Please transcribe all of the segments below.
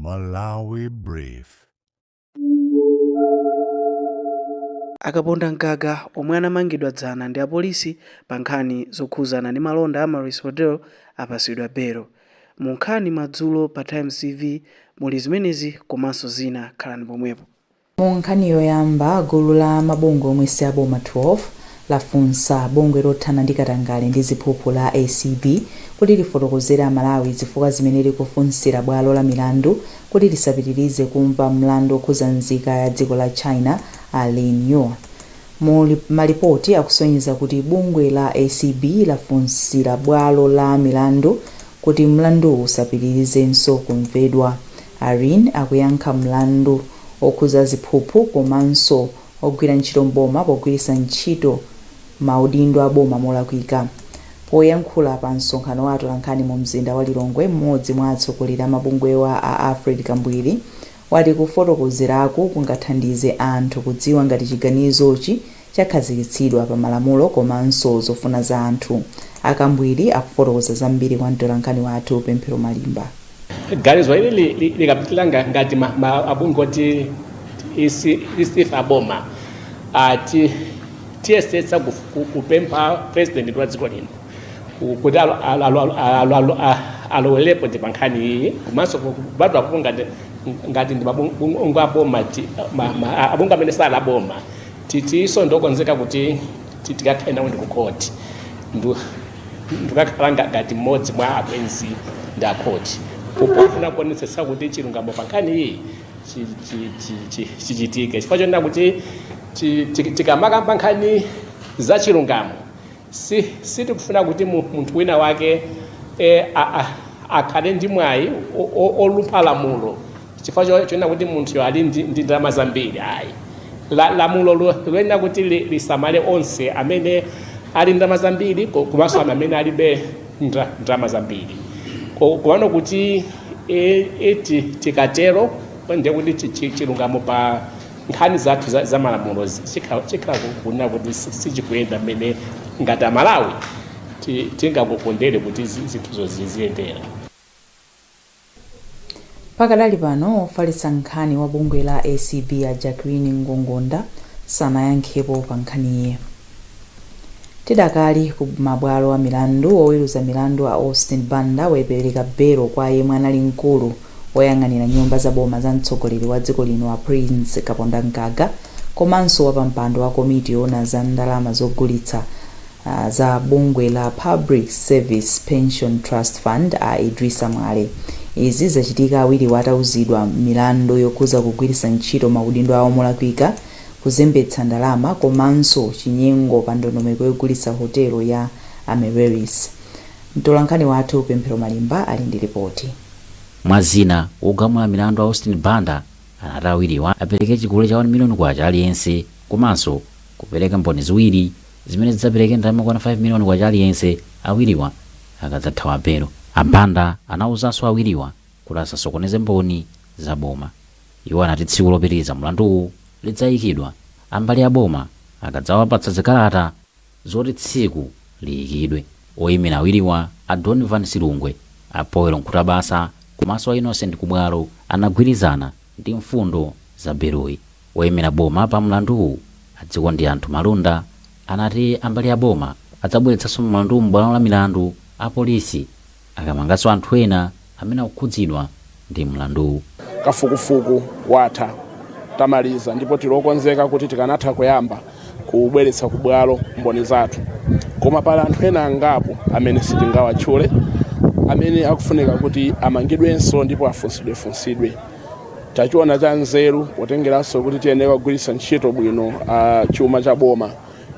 Malawi Brief. Kapondamgaga omwe anamangidwa dzana ndi apolisi pa nkhani zokhuzana ndi malonda a Maurice Hotel apasidwa belo. Mu nkhani madzulo pa Times TV muli zimenezi komanso zina, khalani pomwepo. Mu nkhani yoyamba, gulu la mabungwe omwe si aboma 12 lafunsa bungwe lothana ndi katangale ndi ziphuphu la ACB kuti lifotokozera Malawi zifukwa zimene likufunsira bwalo la milandu kuti lisapitirize kumva mlandu okhuza nzika ya dziko la China Lin. Malipoti akusonyeza kuti bungwe la ACB lafunsira bwalo la milandu kuti mlandu usapitirizenso kumvedwa. Lin akuyankha mlandu okhuza ziphuphu komanso ogwira ntchito mboma pogwiritsa ntchito maudindo a boma molakwika. Poyankhula pa msonkhano wa atolankhani mu mzinda wa Lilongwe, mmodzi mwa atsogoleri a mabungwewa a Alfred Kambwiri wati kufotokozerako kungathandize anthu kudziwa ngati chiganizochi chakhazikitsidwa pa malamulo komanso zofuna za anthu. Akambwiri akufotokoza zambiri kwa mtolankhani wathu Pemphero Malimba. Ganizo hili likapitila ngati mabungwe oti isi aboma tiyesetsa kupempha president wa dziko lino kuti alowelepo ndi pankhani iyi komanso bado apo ngati ndi mabungwe aboma abungwe amene sala aboma tiso ndokonzeka kuti tikakhale nawo ndi kukhoti ndikakhala ngati mmodzi mwa abwenzi ndi akhoti pofuna kuonetsetsa kuti chilungamo pankhani iyi chichitike. Chifukwa chonena kuti tikamakamba nkhani za chilungamo sitikufuna kuti munthu wina wake akhale ndi mwayi olumpha lamulo chifukwa chonena kuti munthu ali ndi ndalama zambiri. Ayi, lamulo loyenera kuti lisamale onse amene ali ndalama zambiri komanso amene alibe ndalama zambiri. Kuona kuti tikatero ndiye kuti chilungamo pa nkhani zathu za malamulo chikhala kunena kuti sichikuyenda mmene ngati Malawi tingakukondere kuti zinthuzo ziziyendera. Pakadali pano ofalitsa nkhani wa bungwe la ACB a Jacqueline Ngongonda sanayankhepo pa nkhaniyi. Tidakali ku mabwalo a milandu, oweruza milandu a Austin Banda wapereka belo kwa yemwe anali mkulu woyang'anira nyumba za boma za mtsogoleri wa dziko lino a Prince Kapondamgaga komanso wapampando wa komiti yoona za ndalama zogulitsa za bungwe la Public Service Pension Trust Fund a Idrisa Mwale. Izi zachitika awiri watauzidwa milandu yokhuza kugwiritsa ntchito maudindo awo molakwika, kuzembetsa ndalama komanso chinyengo pa ndondomeko yogulitsa hotelo ya Amereris. Mtolankhani wathu Pemphero Malimba ali ndi ripoti. Mwazina ogamula milandu a Austin Banda anati awiriwa apereke chigulu cha 1 million kwacha aliyense komanso kupereka mboni ziwiri zimene zidzapereke ndalama kwana 5 million kwacha aliyense awiriwa akadzathawa belo. Abanda anawuzanso awiriwa kuti asasokoneze mboni za boma. Iwo anati tsiku lopitiriza mlanduwu lidzayikidwa ambali a boma akadzawapatsa zikalata zoti tsiku liyikidwe. Oyimira awiriwa a Don Van Silungwe, a Powell Nkhutabasa komanso a Innocent Kubwalo anagwirizana ndi mfundo za beloyi. Oyimira boma pa mlanduwu adziko ndi anthu malonda anati ambali a boma adzabweretsanso mlandu m'bwalo la milandu a polisi akamanganso anthu ena amene akukhudzidwa ndi mlanduwu. Kafukufuku watha tamaliza ndipo tilokonzeka kuti tikanatha kuyamba kubweretsa ku bwalo mboni zathu, koma pala anthu ena angapo amene sitingawatchule amene akufunika kuti amangidwenso ndipo afunsidwe. Tachiona cha nzeru potengeranso kuti tiyenera kugwiritsa ntchito bwino chuma cha boma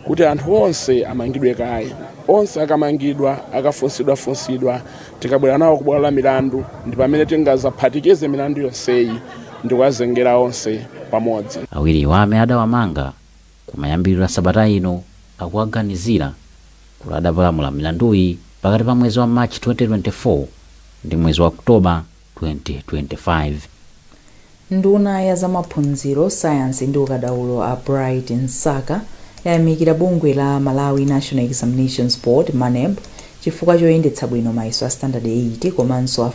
kuti anthu onse amangidwe kaye. Onse akamangidwa akafunsidwa tikabwera nawo ku bwalo la milandu ndi pamene tingazaphatikize milandu yonseyi ndi kuwazengera onse pamodzi. Awiriwa amene adawamanga kumayambiriro a sabata ino akuwaganizira kuti adapalamula milanduyi pakati pa mwezi wa March 2024 ndi mwezi wa Oktoba 2025. Nduna ya zamaphunziro, sayansi ndi ukadaulo a Bright Nsaka yayamikira bungwe la Malawi National Examinations Board MANEB chifukwa choyendetsa bwino mayeso a standard 8 komanso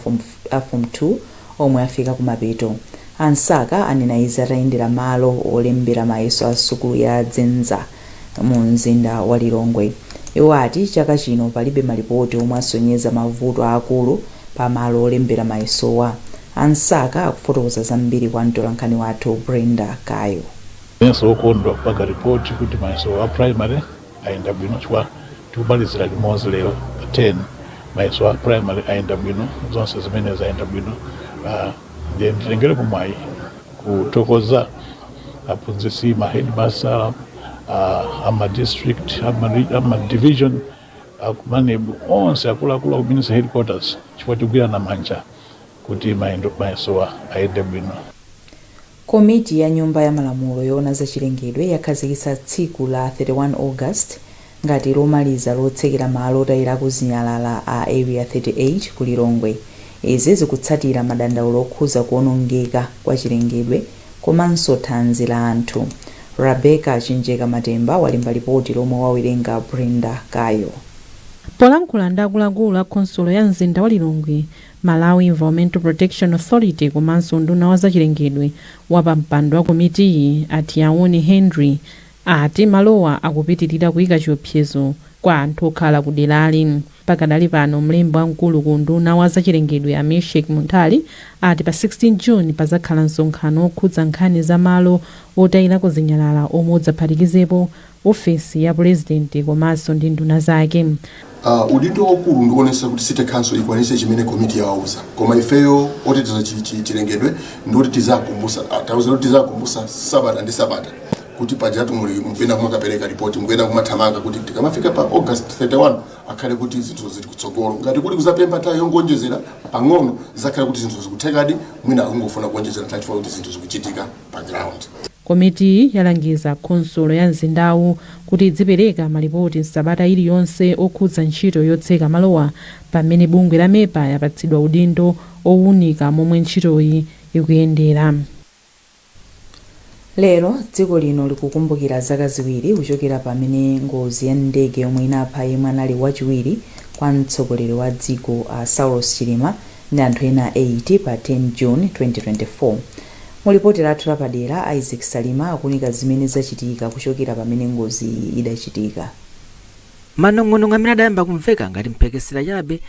a form 2 omwe afika kumapeto. Ansaka anena izi atayendera malo olembera mayeso a sukulu ya Dzenza mu mzinda wa Lilongwe. Iwo ati chaka chino palibe malipoti omwe asonyeza mavuto akulu pa malo olembera mayesowa. Ansaka akufotokoza zambiri kwa mtolankhani wathu Brenda Kayo. Okondwa kupanga ripoti kuti mayeso a primary ayenda bwino chifukwa tikubalizira limodzi lero 10 mayeso a primary ayenda bwino zonse zimene zayenda bwino. Ndiye nditengere kumwayi kutokoza aphunzitsi ma headmaster ama district ama division akumanebu onse akuluakulu ku minister headquarters chifukwa tikugwira na manja kuti mayesowa ayende bwino. Komiti ya nyumba ya malamulo yoona za chilengedwe yakhazikitsa tsiku la 31 August ngati lomaliza lotsekera malo otayirako zinyalala a area 38 ku Lilongwe. Izi zikutsatira madandaulo okhuza kuonongeka kwa chilengedwe komanso thanzi la anthu. Rebecca Chinjeka Matemba walemba ripoti lomwe wawerenga Brenda Kayo. Polankhula ndi akuluakulu a khonsolo ya mzinda wa Lilongwe, Malawi Environmental Protection Authority komanso nduna wa zachilengedwe wa mpando wa komitiyi ati Aoni Henry ati malowa akupitirira kuyika chiopsezo kwa anthu okhala ku derali. Pakadali pano mlembi wamkulu ku nduna wa zachilengedwe Ameshek Muntali ati pa 16 June pazakhala msonkhano okhudza nkhani za malo otayirako zinyalala omwe udzaphatikizepo ofesi ya president komanso ndi nduna zake. Udindo wakulu ndikuonesa kuti City Council ikwanise chimene komiti yawauza. Koma ifeyo otetiza chilengedwe ndoti tizakumbusa sabata ndi sabata kuti pajatu muli mpenda kumakapereka ripoti mkwenda kumathamanga kuti tikamafika pa August 31 akhale kuti zinthu zili kutsogolo. Ngati kuli kuzapempha tayo yongonjezera pang'ono zakhale kuti zinthu zikuthekadi mwina akungofuna kuonjezera nthawi kuti zinthu zikuchitika pa ground. Komiti yalangiza khonsolo ya mzindawu kuti idzipereka malipoti nsabata iliyonse okhudza ntchito yotseka malowa pamene bungwe la MEPA yapatsidwa udindo owunika momwe ntchitoyi ikuyendera. Lero dziko lino likukumbukira zaka ziwiri kuchokera pamene ngozi ya ndege yomwe inapha yemwe anali wachiwiri kwa mtsogoleri wa dziko Saulos Chilima ndi anthu ena 80 pa 10 June 2024. Mulipoti lathu lapadera Isaac Salima akunika zimene zachitika kuchokera pamene ngozi idachitika. Manong'onong'o amene adayamba kumveka ngati mphekesera chabe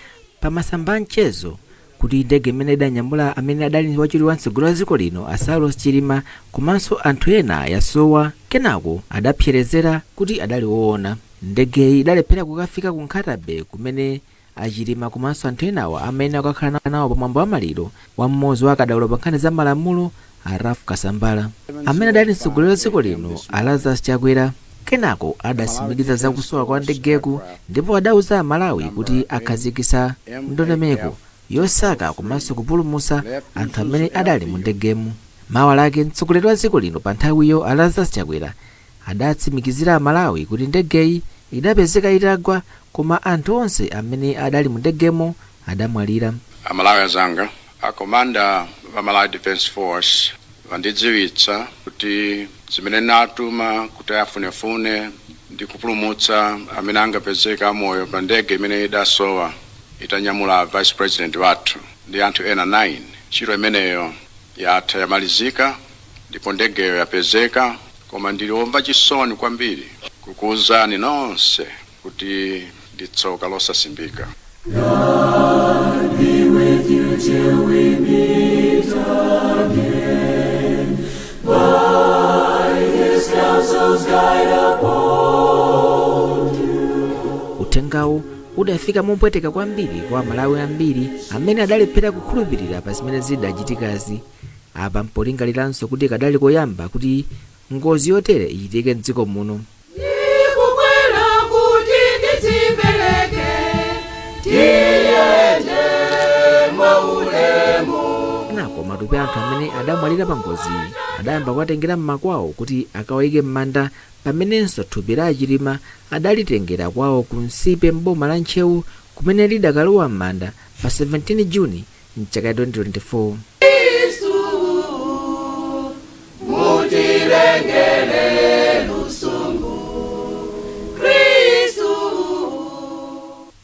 pa masamba a mchezo kuti ndege imene idanyamula amene adali wachiwiri wa mtsogoleri wa dziko lino Saulos Chilima komanso anthu ena yasowa kenako adapserezera kuti adali woona. Ndegeyi idalephera kukafika ku Nkhatabe kumene Achilima komanso anthu enawa amene akakhala nawo pamwambo wa maliro wa mmodzi wa akadaulo pa nkhani za malamulo Arafu Kasambala amene adali mtsogoleri wa dziko lino Lazarus Chakwera. Kenako adasimikiza zakusowa kwa ndegeku ndipo adauza Malawi kuti akhazikitsa ndondomeko yosaka komanso kupulumutsa anthu amene adali mu ndegemu. Mawa lake mtsogoleri wa dziko lino pa nthawiyo Lazarus Chakwera adatsimikizira Malawi kuti ndegeyi idapezeka itagwa koma anthu onse amene adali mu ndegemo adamwalira. Amalawi azanga akomanda wa Malawi Defense Force vandidziwitsa kuti zimene natuma kuti afunefune ndi kupulumutsa amene angapezeka moyo pa ndege imene idasowa itanyamula Vice President wathu ndi anthu ena 9. Ntchito imeneyo yatha yamalizika ndipo ndegeyo yapezeka, koma ndiliomba chisoni kwambiri kukuwuzani nonse kuti ndi tsoka losasimbika. God be with you till we meet again. By his counsels guide uphold you. Uthengawu udafika mopweteka kwambiri kwa Malawi ambiri amene adalephera kukhulupirira pa zimene zidachitikazi. Apa mpolingaliranso kuti kadali koyamba kuti ngozi yotere ichitike m'dziko muno. Nako matupi anthu amene adamwalira pa ngozi adayamba kuwatengera m'makwawo kuti akawayike m'manda, pamenenso thupi la Chilima adalitengera kwawo ku Nsipe m'boma la Ntchewu kumene lidakalowa m'manda pa 17 Juni mchaka 2024.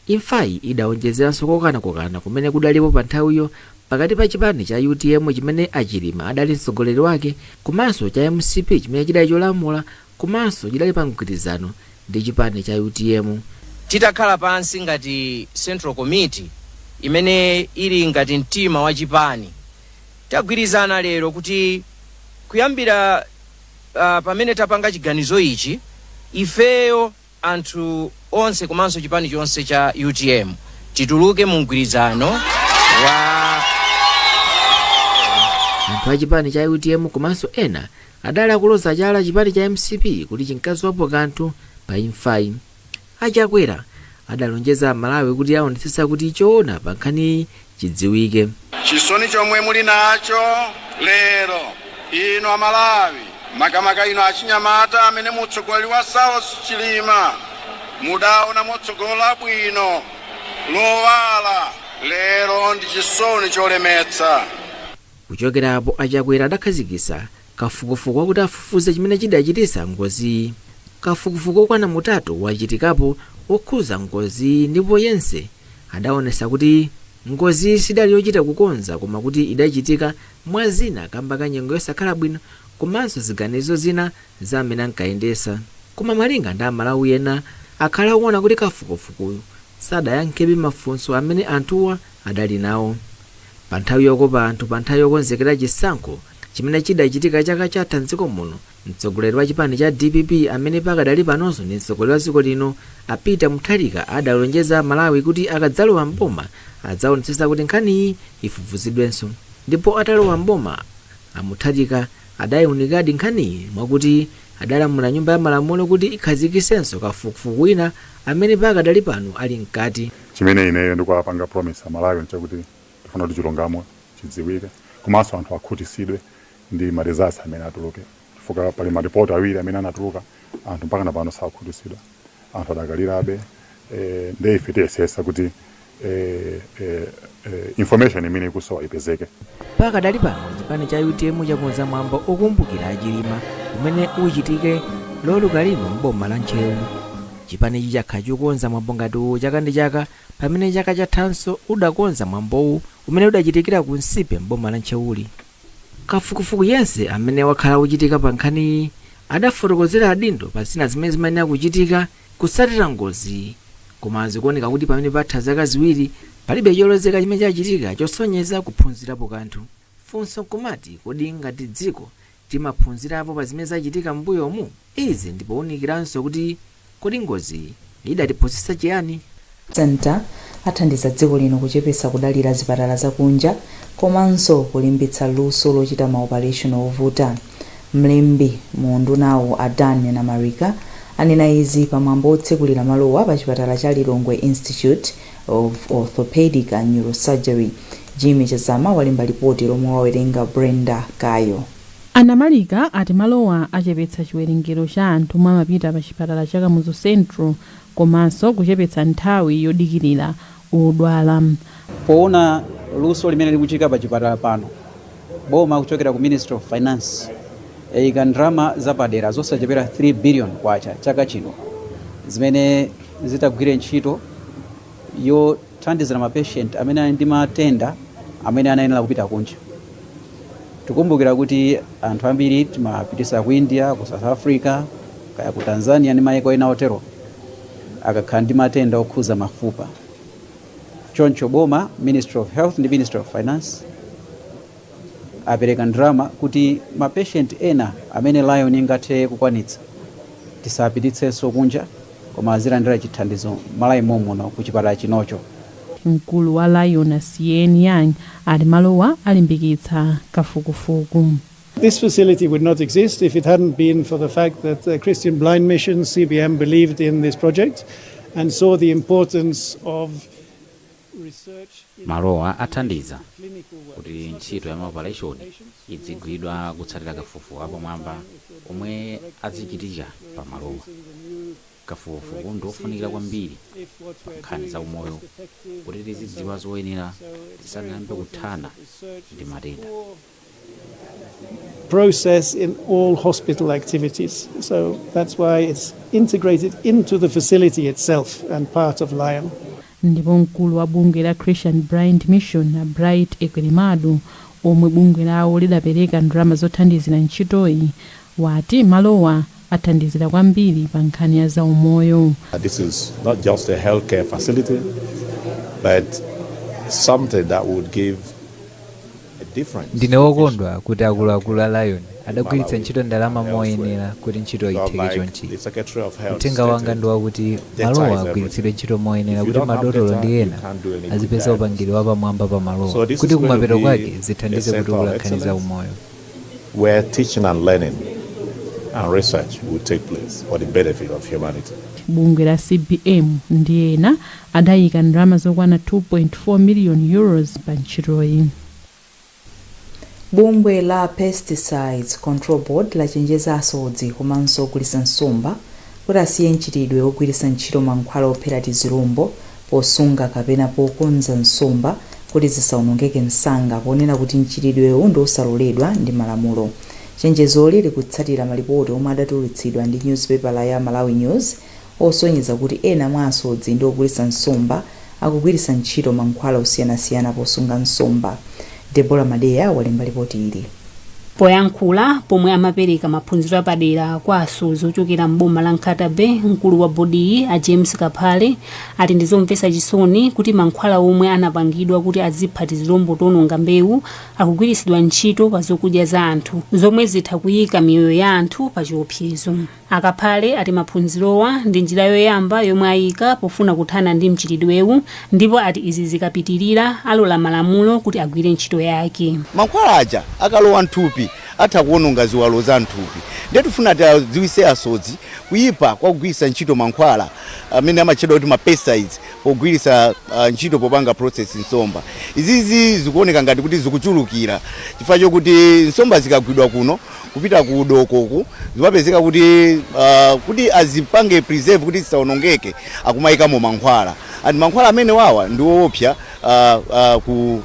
Imfayi idawonjezeranso kokana kumene kudalipo pa nthawiyo pakati pa chipani cha UTM chimene achilima adali mtsogoleri wake komanso cha MCP chimene chidali cholamula komanso chidali pa mgwirizano ndi chipani cha UTM. Titakhala pansi ngati Central Committee imene ili ngati mtima wa chipani, tagwirizana lero kuti kuyambira pamene tapanga chiganizo ichi, ifeyo anthu onse komanso chipani chonse cha UTM tituluke mu mgwirizano wa anthu a chipani cha UTM komanso ena adali akuloza chala chipani cha MCP kuti chinkazwapo kanthu pa imfayi. Achakwera adalonjeza Malawi kuti aonetsetsa kuti choona pa nkhani chidziwike. Chisoni chomwe muli nacho lero ino Amalawi, makamaka ino achinyamata amene mutsogoleri wa South Chilima mudaona motsogola bwino lowala, lero ndi chisoni cholemetsa. Kuchokerapo Achakwera adakhazikitsa kafukufuku kuti afufuze chimene chidachititsa ngozi. Kafukufuku kwana mutatu wachitikapo okhuza ngozi, ndipo yense adaonesa kuti ngozi sidali yochita kukonza koma kuti idachitika mwazina kamba ka nyengo yosakhala bwino komanso ziganizo zina za amene ankayendesa. Koma malinga ndi Amalawi ena akhala akuona kuti kafukufukuyu sadayankhebe mafunso amene anthuwa adali nawo. Pa nthawi yokopa anthu pa nthawi yokonzekera chisankho chimene chidachitika chaka chatha m'dziko muno, mtsogoleri wa chipani cha DPP amene pakadali panonso ndi mtsogoleri wa dziko lino Peter Mutharika adalonjeza Malawi kuti akadzalowa mboma adzaonetsetsa kuti nkhaniyi ifufuzidwenso. Ndipo atalowa mboma Mutharika adayiunikadi nkhaniyi mwakuti adalamula nyumba ya malamulo kuti ikhazikisenso kafukufuku wina amene pakadali pano ali mkati. Chimene ineyo ndikuwapanga promise Malawi nchakuti tifuna kuti chilungamo chidziwike komanso anthu akhutisidwe ndi results amene atuluke, chifukwa pali maripoti awiri amene anatuluka anthu mpaka na pano sakhutisidwa, anthu adakalirabe. Ndi ife tiyesesa kuti information imene ikusowa ipezeke. Pakadali pano chipani cha UTM chakonza mwambo okumbukira achilima umene uchitike loluka lino m'boma la Nchewu. Chipani chakhala chokonza mwambo ngati chaka ndi chaka, pamene chaka chathanso udakonza mwambowu umene udachitikira ku Nsipe m'boma la Nchewuli. Kafukufuku yense amene wakhala uchitika pa nkhani adafotokozera adindo pa zina zimene zimayenera kuchitika kusatira ngozi, koma zikuoneka kuti pamene patha zaka ziwiri palibe cholozeka chimene chachitika chosonyeza kuphunzirapo kanthu. Funso kumati kodi ngati dziko timaphunzirapo pa zimene zachitika m'mbuyomu? Izi ndipowunikiranso kuti kodi ngozi idatiphunzitsa chiyani? Center athandiza dziko lino kuchepetsa kudalira zipatala zakunja komanso kulimbitsa luso lochita maoperation ovuta. Mlembi mu ndunawo Adan na Marika anena izi pamwambo otsekulira malowa pa chipatala cha Lilongwe Institute of Orthopedic and Neurosurgery. Jimmy Chazama walemba ripoti lomwe wawerenga Brenda Kayo. Anamalika ati malowa achepetsa chiwerengero cha anthu omwe amapita pa chipatala cha Kamuzu Central komanso kuchepetsa nthawi yodikirira odwala. Poona luso limene likuchitika pa chipatala pano, boma kuchokera ku Ministry of Finance yayika ndalama zapadera zosachepera 3 billion kwacha chaka chino zimene zitagwire ntchito yothandizira mapatient amene ali ndi matenda amene anayenera kupita kunja. Tikumbukira kuti anthu ambiri timapitisa ku India, ku South Africa, kaya ku Tanzania ndi mayiko ena otero akakhala ndi matenda okhuza mafupa. Choncho boma, Ministry of Health ndi Ministry of Finance apereka ndalama kuti mapatient ena amene Lion ingathe kukwanitsa tisapititsenso kunja koma azilandira chithandizo Malawi muno ku chipatala chinocho. Mkulu wa Lion CN Yang ati malowa alimbikitsa kafukufuku. This facility would not exist if it hadn't been for the fact that the Christian Blind Mission, CBM, believed in this project and saw the importance of research. Malowa athandiza kuti ntchito ya maoperation idzigwiridwa kutsatira kafukufuku apamwamba omwe azichitika pa malowa. Kafukufuku ndofunikira kwambiri pa nkhani za umoyo kuti tizidziwa zoyenera tisanayambe kuthana ndi matenda. Process in all hospital activities. So that's why it's integrated into the facility itself and part of Lion. ndipo mkulu wa bungwe la Christian Blind Mission na Bright Ekwerimadu omwe bungwe lawo lidapereka ndalama zothandizira ntchitoyi wati malowa athandizira kwambiri pa nkhani ya zaumoyo. This is not just a healthcare facility, but something that would give a difference. Ndine wokondwa kuti akuluakulu a Lion adagwiritsa ntchito ndalama moyenera kuti ntchito itheke chonchi. Uthenga wanga ndi wakuti malowa agwiritsidwe ntchito moyenera kuti madotolo ndi ena azipeza upangiri wapamwamba pa malowa kuti kumapeto kwake zithandize kutukula nkhani za umoyo. Where teaching and learning and research will take place for the benefit of humanity. Bungwe la CBM ndi ena adayika ndalama zokwana 2.4 million euros pa ntchitoyi. Bungwe la Pesticides Control Board lachenjeza asodzi komanso ogulitsa nsomba kuti asiye mchitidwe wogwiritsa ntchito mankhwala ophera tizirombo posunga kapena pokonza nsomba kuti zisawonongeke msanga, ponena kuti mchitidwewo ndi osaloledwa ndi malamulo. Chenjezoli lili kutsatira malipoti omwe adatulutsidwa ndi newspaper ya Malawi News osonyeza kuti ena mwa asodzi ndi ogulitsa nsomba akugwiritsa ntchito mankhwala osiyanasiyana posunga nsomba. Debora Madeya walemba ripoti ili. Poyankhula pomwe amapereka maphunziro apadera kwa asodzi ochokera m'boma la Nkatabe, mkulu wa bodi a James Kaphale ati ndizomvetsa chisoni kuti mankhwala omwe anapangidwa kuti azipha tizirombo tononga mbewu akugwiritsidwa ntchito pa zokudya za anthu zomwe zitha kuyika miyoyo ya anthu pa chiopsezo. Akaphale ati maphunzirowa ndi njira yoyamba yomwe ayika pofuna kuthana ndi mchitidwewu, ndipo ati izi zikapitirira alola malamulo kuti agwire ntchito yake. Mankhwala aja akalowa nthupi atha kuononga ziwalo za nthupi. Ndiye tifuna tidziwitse asodzi kuyipa kwa kugwiritsa ntchito mankhwala amene amatchedwa kuti pesticides pogwiritsa ntchito popanga process nsomba. Izizi zikuoneka ngati kuti zikuchulukira chifukwa chokuti nsomba zikagwidwa kuno kupita ku udokoku zimapezeka kuti azipange preserve kuti zisawonongeke akumayikamo mankhwala. Andi mankhwala amene wawa ndi woopsa ku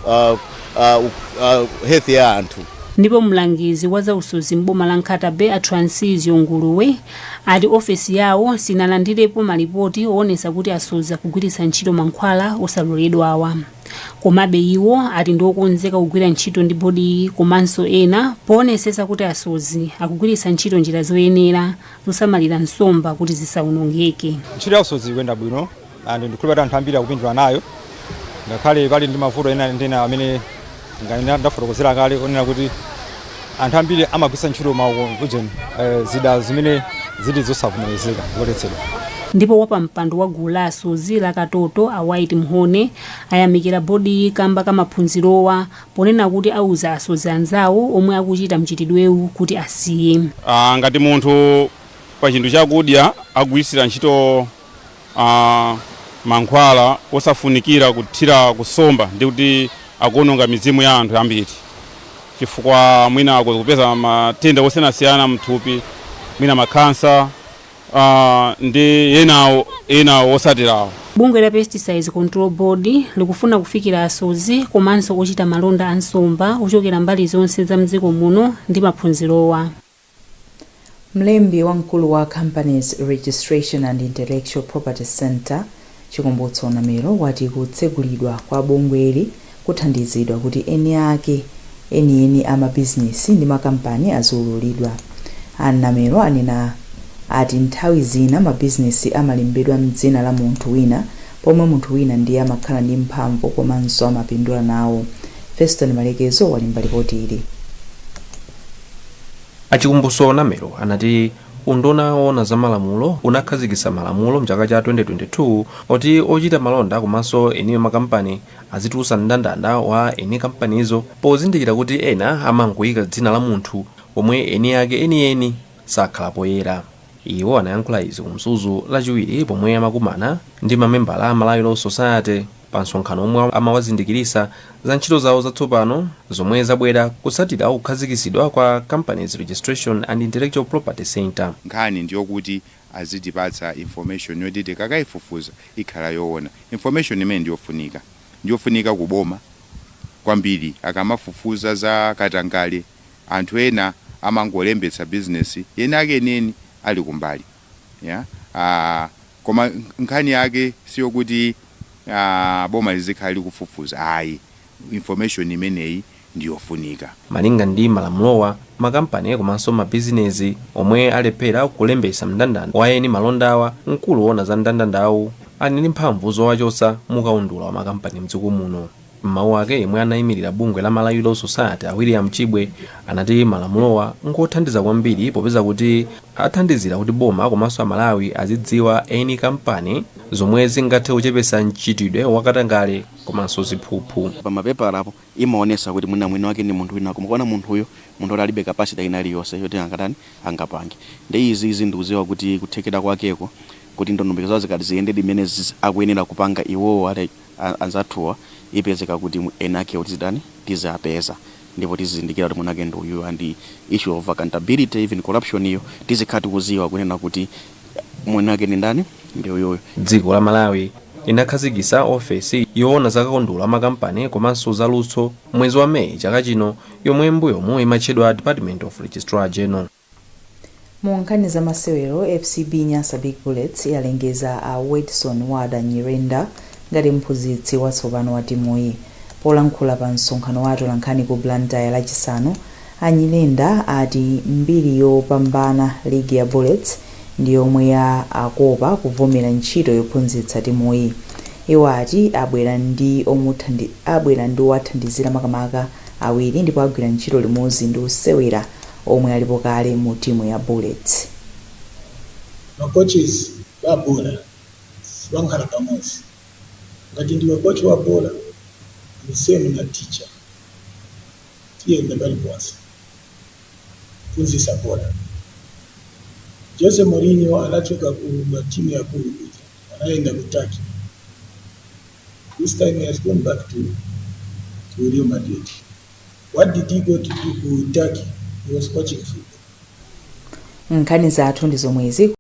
health ya anthu. Ndipo mlangizi wa zausodzi m'boma la Nkatabe a Transizio Nguluwe ati ofesi yawo sinalandirepo malipoti oonesa kuti asodzi akugwiritsa ntchito mankhwala osaloledwawa. Komabe iwo ati ndiokonzeka kugwira ntchito ndi bodi komanso ena poonesesa kuti asodzi akugwiritsa ntchito njira zoyenera zosamalira nsomba kuti zisawonongeke. Ntchito ya asodzi ikuyenda bwino andi ndikhulupirira anthu ambiri akupindula nayo, ngakhale pali ndi mavuto ena amene ndafotokozera kale onena kuti anthu ambiri amagwiritsa ntchito maujeni zida zimene zili zosavomerezeka kuletsedwa. Ndipo wapampando wa gulu la asodzi la Katoto a White Mhone ayamikira bodi kamba kamaphunzirowa ponena kuti auza asodzi anzawo omwe akuchita mchitidwewu kuti asiye. Ngati munthu pa chinthu chakudya agwiritsira ntchito mankhwala osafunikira kuthira kusomba ndi kuti akuononga mizimu ya anthu ambiri, chifukwa mwina akupeza matenda osiyanasiyana mthupi, mwina makhansa ndi enawo osatirawo. Bungwe la Pesticides Control Board likufuna kufikira asodzi komanso ochita malonda a nsomba ochokera mbali zonse za mdziko muno ndi maphunzirowa. Mlembi wamkulu wa Companies Registration and Intellectual Property Center Chikumbutso Namero wati kutsegulidwa kwa bungweli kuthandizidwa kuti eni amabizinesi ndi makampani azululidwa. Namero anena ati nthawi zina mabizinesi amalembedwa mdzina la munthu wina pomwe munthu wina ndiye amakhala ndi mphamvu komanso amapindula nawo. Feston Malekezo walemba ripoti ili. Achikumbutso Namero anati unduna woona za malamulo unakhazikitsa malamulo mchaka cha 2022 oti ochita malonda komanso eni makampani azitulutsa mndandanda wa eni kampanizo pozindikira kuti ena amangoyika dzina la munthu omwe eni ake eni sakhala poyera. Iwo anayankhula izi kumsuzu lachiwiri pomwe amakumana ndi mamembala a Malawi Law Society pa nsonkhano omwe amawazindikirisa za ntchito zawo zatsopano zomwe zabwera kutsatira kukhazikitsidwa kwa Companies Registration and Intellectual Property Center. Nkhani ndiyo kuti azitipatsa information yoti tikakaifufuza ikhala yoona. Information imene ndiyofunika kuboma kwambiri akamafufuza za katangale anthu ena amangolembetsa business yena ake neni ali kumbali. Koma nkhani yake siyo kuti boma lizikhala likufufuza ayi information imeneyi ndiyofunika. Malinga ndi malamulowa makampani komanso mabizinesi omwe alephera kulembesa mndandanda wa eni malondawa, mkulu wona za mndandandawu ali ndi mphamvu zowachotsa mukaundula wa makampani mdziko muno. M'mawu ake yemwe anayimirira bungwe la Malawi Law Society William Chibwe anati malamulowa ngothandiza kwambiri popeza kuti athandizira kuti boma komanso Amalawi azidziwa eni kampani zomwe zingathe kuchepesa mchitidwe wakatangale komanso ziphuphu. Pamapepala apo imaonesa kuti mwina wake ndi munthu wina koma kuona munthuyo munthu alibe capacity inaliyonse yoti angapange. Ndi izi ndikuziwa kuti kuthekera kwakeko kuti ndondomeko zawo zikati ziyendedi imene akuyenera kupanga iwowo ali anzathuwa ipezeka kuti enake kuti zidani tizapeza ndipo tizindikira kuti munake ndi uyu and issue of accountability even corruption iyo tizikhati kuziwa kunena kuti munake ndi ndani ndi uyu. Dziko la Malawi linakhazikitsa ofesi yoona zakakondula makampani komanso zalutso mwezi wa Meyi chaka chino yomwe mbuyomu imatchedwa Department of Registrar General. Mu nkhani za masewero, FCB Nyasa Big Bullets yalengeza a Wedson Wada Nyirenda ngati mphunzitsi watsopano wa timuyi. Polankhula pa msonkhano wa atolankhani ku Blantyre lachisanu, Anyirenda ati mbiri yopambana ligi ya Bullets ndi yomwe ya akopa kuvomera ntchito yophunzitsa timuyi. Iwo ati abwera ndi owathandizira makamaka awiri ndipo agwira ntchito limodzi ndi osewera omwe alipo kale mu timu ya Bullets. Coaches ba bola sibankhala pamodzi. Ngati ndiwe coach wa bola ni same na teacher. Tiyenda bali bonse. Phunzitsa bola. Jose Mourinho anachoka ku timu ya Kulu anaenda ku Turkey. This time he has gone back to Real Madrid. What did he go to do to Turkey? He was coaching football. Nkhani zathu ndi zomwezi.